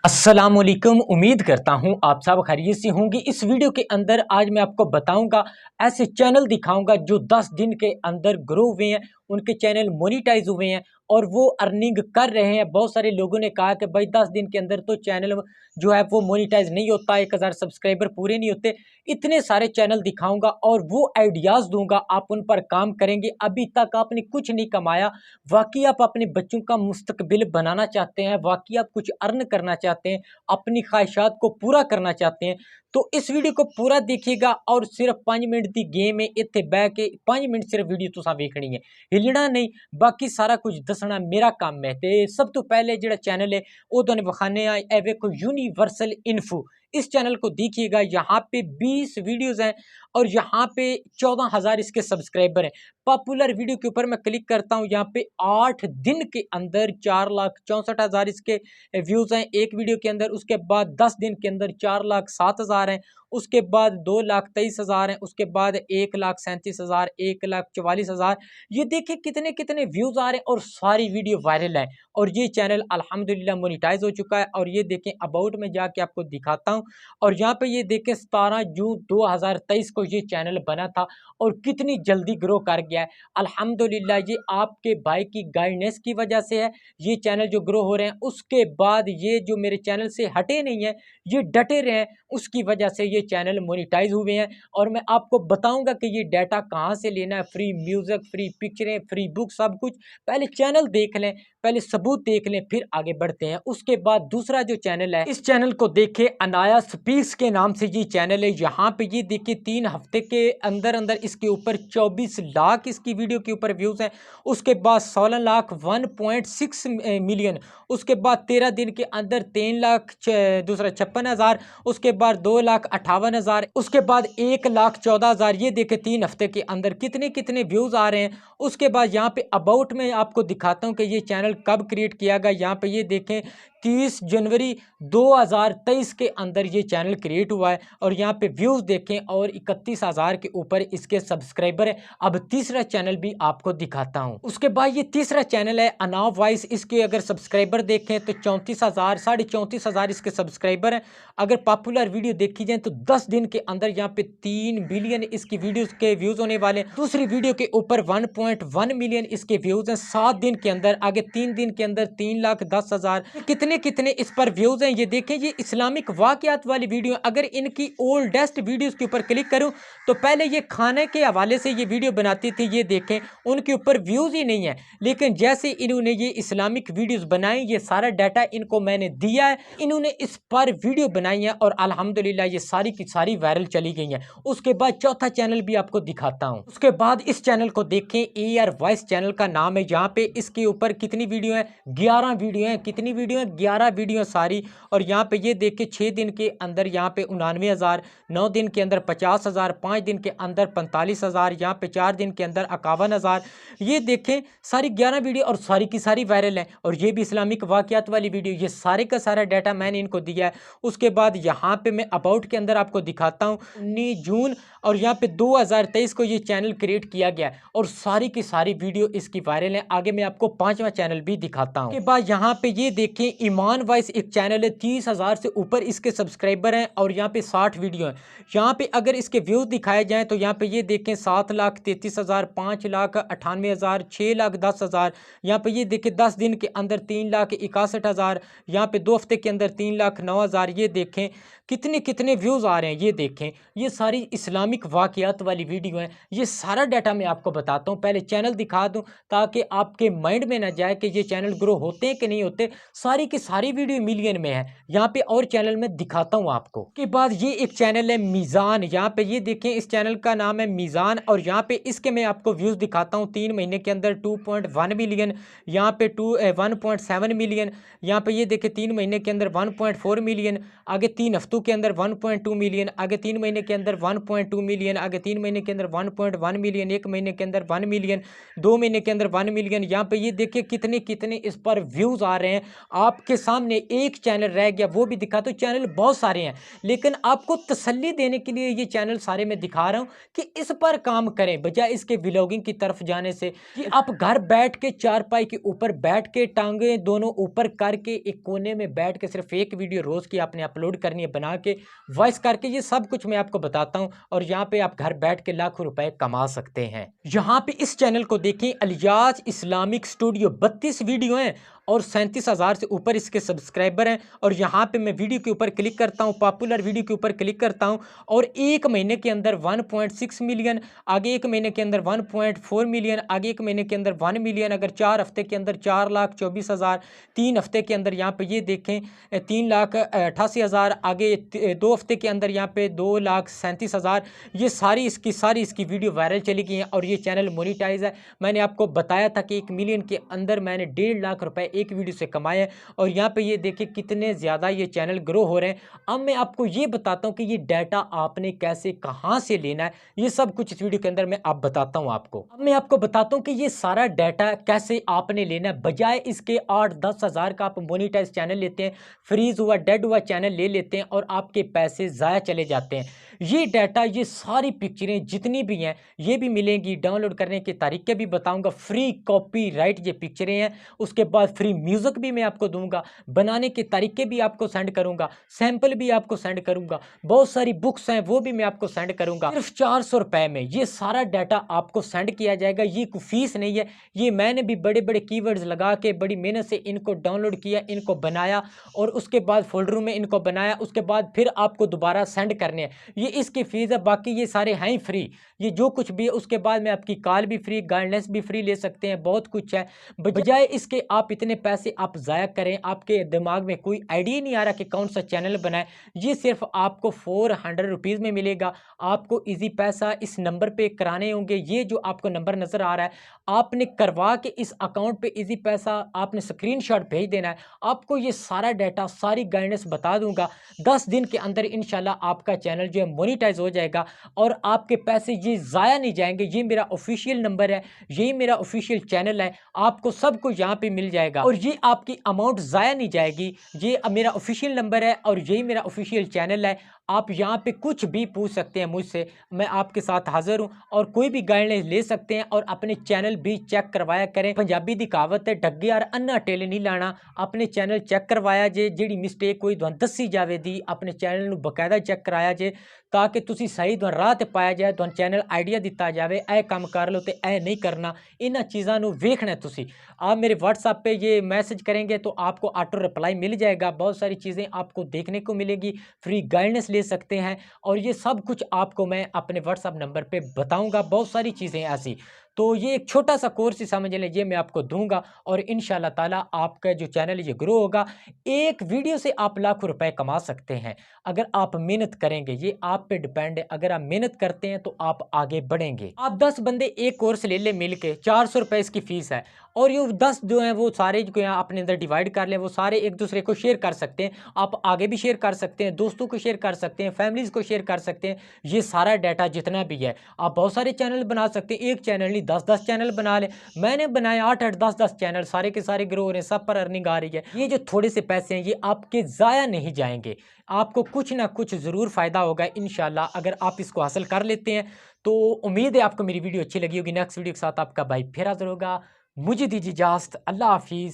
अस्सलामुअलैकुम। उम्मीद करता हूँ आप सब खैरियत से होंगे। इस वीडियो के अंदर आज मैं आपको बताऊंगा, ऐसे चैनल दिखाऊंगा जो 10 दिन के अंदर ग्रो हुए हैं, उनके चैनल मोनेटाइज हुए हैं और वो अर्निंग कर रहे हैं। बहुत सारे लोगों ने कहा कि भाई 10 दिन के अंदर तो चैनल जो है वो मोनेटाइज नहीं होता, 1000 सब्सक्राइबर पूरे नहीं होते। इतने सारे चैनल दिखाऊंगा और वो आइडियाज़ दूंगा, आप उन पर काम करेंगे। अभी तक आपने कुछ नहीं कमाया, वाकई आप अपने बच्चों का मुस्तकबिल बनाना चाहते हैं, वाकई आप कुछ अर्न करना चाहते हैं, अपनी ख्वाहिशात को पूरा करना चाहते हैं, तो इस वीडियो को पूरा देखिएगा। और सिर्फ 5 मिनट की गेम है, इतने बह के 5 मिनट सिर्फ वीडियो तुसा देखनी है, हिलना नहीं, बाकी सारा कुछ दसना मेरा काम है। तो सब तो पहले जो चैनल है वो तुहानू विखाने ए वेखो, यूनिवर्सल इन्फो। इस चैनल को देखिएगा, यहाँ पे 20 वीडियोस हैं और यहाँ पे 14,000 इसके सब्सक्राइबर हैं। पॉपुलर वीडियो के ऊपर मैं क्लिक करता हूँ, यहाँ पे 8 दिन के अंदर 4,64,000 इसके व्यूज़ हैं एक वीडियो के अंदर। उसके बाद 10 दिन के अंदर 4,07,000 हैं। उसके बाद 2,23,000 हैं। उसके बाद 1,37,000, 1,44,000। ये देखिए कितने कितने व्यूज़ आ रहे हैं और सारी वीडियो वायरल है। और ये चैनल अल्हम्दुलिल्लाह मोनेटाइज हो चुका है। और ये देखें, अबाउट में जाके आपको दिखाता हूँ। और यहाँ पे ये देखें 17 जून 2023 को ये चैनल बना था और कितनी जल्दी ग्रो कर गया है। अल्हम्दुलिल्लाह ये आपके भाई की गाइडेंस की वजह से है, ये चैनल जो ग्रो हो रहे हैं। उसके बाद ये जो मेरे चैनल से हटे नहीं है, ये डटे रहे हैं, उसकी वजह से ये चैनल मोनेटाइज हुए हैं। और मैं आपको बताऊंगा कि ये डाटा कहाँ से लेना है, फ्री म्यूजिक, फ्री पिक्चरें, फ्री बुक, सब कुछ। पहले चैनल देख लें, पहले सबूत देख लें, फिर आगे बढ़ते हैं। उसके बाद दूसरा जो चैनल है, इस चैनल को देखें, अनाया स्पीक्स के नाम से ये चैनल है। यहाँ पे ये देखिए 3 हफ्ते के अंदर अंदर इसके ऊपर 24 लाख इसकी वीडियो के ऊपर व्यूज हैं। उसके बाद 16 लाख 1.6 मिलियन। उसके बाद 13 दिन के अंदर 3 लाख दूसरा 56,000। उसके बाद 2,58,000। उसके बाद 1,14,000। ये देखे 3 हफ्ते के अंदर कितने कितने व्यूज आ रहे हैं। उसके बाद यहाँ पे अबाउट में आपको दिखाता हूँ कि ये चैनल कब क्रिएट किया गया। यहाँ पे ये देखें 30 जनवरी 2023 के अंदर ये चैनल क्रिएट हुआ है। और यहाँ पे व्यूज़ देखें और 31,000 के ऊपर इसके सब्सक्राइबर है। अब तीसरा चैनल भी आपको दिखाता हूँ। उसके बाद ये तीसरा चैनल है अनाव वॉइस। इसके अगर सब्सक्राइबर देखें तो 34,000, 34,500 इसके सब्सक्राइबर हैं। अगर पॉपुलर वीडियो देखी जाए तो 10 दिन के अंदर यहाँ पे 3 बिलियन इसकी वीडियोस के व्यूज़ होने वाले। दूसरी वीडियो के ऊपर 1.1 मिलियन इसके व्यूज़ हैं 7 दिन के अंदर। आगे 3 दिन के अंदर 3,10,000। कितने कितने इस पर व्यूज हैं, ये देखें। ये इस्लामिक वाकयात वाली वीडियो। अगर इनकी ओल्डेस्ट वीडियोस के ऊपर क्लिक करूं तो पहले ये खाने के हवाले से ये वीडियो बनाती थी, ये देखें उनके ऊपर व्यूज ही नहीं है। लेकिन जैसे इन्होंने ये इस्लामिक वीडियोस बनाई, ये सारा डाटा इनको मैंने दिया है, इन्होंने इस पर वीडियो बनाई है और अल्हम्दुलिल्लाह ये सारी की सारी वायरल चली गई हैं। उसके बाद चौथा चैनल भी आपको दिखाता हूँ। उसके बाद इस चैनल को देखें, एआर वॉइस चैनल का नाम है। यहाँ पे इसके ऊपर कितनी वीडियो है, 11 वीडियो है। कितनी वीडियो है, 11 वीडियो सारी। और यहाँ पे ये देख के 6 दिन के अंदर यहाँ पे 99,000, 9 दिन के अंदर 50,000, 5 दिन के अंदर 45,000, यहाँ पे 4 दिन के अंदर 51,000। ये देखें सारी 11 वीडियो और सारी की सारी वायरल है। और ये भी इस्लामिक वाकयात वाली वीडियो। ये सारे का सारा डाटा मैंने इनको दिया है। उसके बाद यहाँ पे मैं अबाउट के अंदर आपको दिखाता हूँ 19 जून और यहाँ पे 2023 को ये चैनल क्रिएट किया गया और सारी की सारी वीडियो इसकी वायरल है। आगे मैं आपको 5वां चैनल भी दिखाता हूँ। के बाद यहाँ पे ये देखें, ईमान वॉइस एक चैनल है, 30,000 से ऊपर इसके सब्सक्राइबर हैं और यहाँ पे 60 वीडियो हैं। यहाँ पे अगर इसके व्यूज दिखाए जाएं तो यहाँ पे ये देखें 7,33,000, 5,98,000, 6,10,000। यहाँ पे ये देखें 10 दिन के अंदर 3,61,000। यहाँ पे 2 हफ्ते के अंदर 3,09,000। ये देखें कितने कितने व्यूज आ रहे हैं। ये देखें, ये सारी इस्लामिक वाकयात वाली वीडियो हैं। ये सारा डाटा मैं आपको बताता हूँ, पहले चैनल दिखा दूँ ताकि आपके माइंड में ना जाए कि ये चैनल ग्रो होते हैं कि नहीं होते। सारी की सारी वीडियो मिलियन में है। यहाँ पे और चैनल में दिखाता हूँ आपको। के बाद ये एक चैनल है मीज़ान। यहाँ पे ये देखें, इस चैनल का नाम है मीज़ान और यहाँ पे इसके मैं आपको व्यूज़ दिखाता हूँ। 3 महीने के अंदर 2.1 मिलियन, यहाँ पे 1.7 मिलियन। यहाँ पे ये देखें 3 महीने के अंदर 1.4 मिलियन। आगे 3 हफ्तों के अंदर 1.2 मिलियन। आगे 3 महीने के अंदर 1.2 मिलियन। आगे 3 महीने के अंदर 1.1 मिलियन। 1 महीने के अंदर 1 मिलियन। 2 महीने के अंदर 1 मिलियन। यहाँ पे ये देखिए कितने कितने इस पर व्यूज़ आ रहे हैं। आप आपके सामने एक चैनल रह गया, वो भी दिखा। तो चैनल बहुत सारे हैं, लेकिन आपको तसल्ली देने के लिए ये चैनल सारे मैं दिखा रहा हूँ कि इस पर काम करें बजाय इसके व्लॉगिंग की तरफ जाने से। कि आप घर बैठ के चारपाई के ऊपर बैठ के टांगे दोनों ऊपर करके एक कोने में बैठ के सिर्फ एक वीडियो रोज की आपने अपलोड करनी है, बना के वॉइस करके, ये सब कुछ मैं आपको बताता हूँ। और यहाँ पे आप घर बैठ के लाखों रुपए कमा सकते हैं। यहाँ पे इस चैनल को देखें, अलियास इस्लामिक स्टूडियो, 32 वीडियो हैं और 37,000 से ऊपर इसके सब्सक्राइबर हैं। और यहाँ पे मैं वीडियो के ऊपर क्लिक करता हूँ, पॉपुलर वीडियो के ऊपर क्लिक करता हूँ और एक महीने के अंदर 1.6 मिलियन, आगे एक महीने के अंदर 1.4 मिलियन, आगे एक महीने के अंदर 1 मिलियन, अगर 4 हफ्ते के अंदर 4,24,000, 3 हफ्ते के अंदर यहाँ पे ये देखें 3,88,000, आगे 2 हफ्ते के अंदर यहाँ पे 2,37,000। ये सारी इसकी वीडियो वायरल चली गई हैं और ये चैनल मोनिटाइज है। मैंने आपको बताया था कि 1 मिलियन के अंदर मैंने 1.5 लाख रुपए एक वीडियो से कमाए हैं। और यहाँ पे ये देखिए कितने ज़्यादा ये चैनल ग्रो हो रहे हैं। अब मैं आपको ये बताता हूँ कि ये डाटा आपने कैसे कहाँ से लेना है, ये सब कुछ इस वीडियो के अंदर मैं आप बताता हूँ आपको। अब मैं आपको बताता हूँ कि ये सारा डाटा कैसे आपने लेना है, बजाय इसके 8-10 हज़ार का आप मोनिटाइज चैनल लेते हैं, फ्रीज हुआ डेड हुआ चैनल ले लेते हैं और आपके पैसे ज़ाया चले जाते हैं। ये डाटा, ये सारी पिक्चरें जितनी भी हैं ये भी मिलेंगी, डाउनलोड करने के तरीके भी बताऊंगा, फ्री कॉपीराइट ये पिक्चरें हैं। उसके बाद फ्री म्यूजिक भी मैं आपको दूंगा, बनाने के तरीके भी आपको सेंड करूंगा, सैंपल भी आपको सेंड करूंगा, बहुत सारी बुक्स हैं वो भी मैं आपको सेंड करूंगा। सिर्फ 400 रुपए में ये सारा डाटा आपको सेंड किया जाएगा। ये कोई फीस नहीं है, ये मैंने भी बड़े बड़े कीवर्ड्स लगा के बड़ी मेहनत से इनको डाउनलोड किया, इनको बनाया और उसके बाद फोल्डरों में इनको बनाया, उसके बाद फिर आपको दोबारा सेंड करने हैं। ये इसकी फीस है, बाकी ये सारे हैं ही फ्री। ये जो कुछ भी है, उसके बाद में आपकी कॉल भी फ्री, गाइडेंस भी फ्री ले सकते हैं, बहुत कुछ है। बजाय इसके आप इतने पैसे आप ज़ाया करें, आपके दिमाग में कोई आइडिया नहीं आ रहा कि कौन सा चैनल बनाए, ये सिर्फ आपको 400 रुपीज़ में मिलेगा। आपको इजी पैसा इस नंबर पे कराने होंगे, ये जो आपको नंबर नज़र आ रहा है आपने करवा के इस अकाउंट पे इजी पैसा आपने स्क्रीनशॉट भेज देना है। आपको ये सारा डाटा, सारी गाइडेंस बता दूंगा। 10 दिन के अंदर इंशाल्लाह आपका चैनल जो है मोनिटाइज हो जाएगा और आपके पैसे ये ज़ाया नहीं जाएंगे। ये मेरा ऑफिशियल नंबर है, यही मेरा ऑफिशियल चैनल है, आपको सब कुछ यहाँ पे मिल जाएगा और ये आपकी अमाउंट ज़ाया नहीं जाएगी। ये मेरा ऑफिशियल नंबर है और यही मेरा ऑफिशियल चैनल है। आप यहाँ पे कुछ भी पूछ सकते हैं मुझसे, मैं आपके साथ हाजिर हूँ और कोई भी गाइडलाइन ले सकते हैं और अपने चैनल भी चेक करवाया करें। पंजाबी दी कहावत है, डगे यार अन्ना टेले नहीं लाना। अपने चैनल चेक करवाया जे, जेड़ी मिस्टेक कोई तुहानू दसी जावे दी अपने चैनल नू बकायदा चेक कराया जे, ताकि तुसी सही तुहानू राह ते पाया जाए, तुहानू चैनल आइडिया दिता जाए ए काम कर लो तो ए नहीं करना। इन्हां चीज़ों नू वेखना है तुसी। आप मेरे व्हाट्सएप पे ये मैसेज करेंगे तो आपको ऑटो रिप्लाई मिल जाएगा, बहुत सारी चीज़ें आपको देखने को मिलेगी, फ्री गाइडेंस ले सकते हैं और ये सब कुछ आपको मैं अपने व्हाट्सएप नंबर पे बताऊंगा, बहुत सारी चीज़ें ऐसी। तो ये एक छोटा सा कोर्स ही समझ लीजिए, मैं आपको दूंगा और इंशाल्लाह ताला आपका जो चैनल है ये ग्रो होगा। एक वीडियो से आप लाखों रुपए कमा सकते हैं अगर आप मेहनत करेंगे, ये आप पे डिपेंड है। अगर आप मेहनत करते हैं तो आप आगे बढ़ेंगे। आप 10 बंदे एक कोर्स ले ले मिल के, 400 रुपए इसकी फीस है और ये 10 जो हैं वो सारे जो हैं अपने अंदर डिवाइड कर लें, वो सारे एक दूसरे को शेयर कर सकते हैं। आप आगे भी शेयर कर सकते हैं, दोस्तों को शेयर कर सकते हैं, फैमिलीज को शेयर कर सकते हैं। ये सारा डाटा जितना भी है, आप बहुत सारे चैनल बना सकते हैं, एक चैनल नहीं 10-10 चैनल बना ले। मैंने बनाए 8-8 10-10 चैनल, सारे के सारे ग्रो हो रहे हैं, सब पर अर्निंग आ रही है। ये जो थोड़े से पैसे हैं ये आपके ज़ाया नहीं जाएंगे, आपको कुछ ना कुछ ज़रूर फ़ायदा होगा इंशाल्लाह अगर आप इसको हासिल कर लेते हैं। तो उम्मीद है आपको मेरी वीडियो अच्छी लगी होगी। नेक्स्ट वीडियो के साथ आपका भाई फिर हाज़िर होगा। मुझे दीजिए इजाज़त, अल्लाह हाफिज़।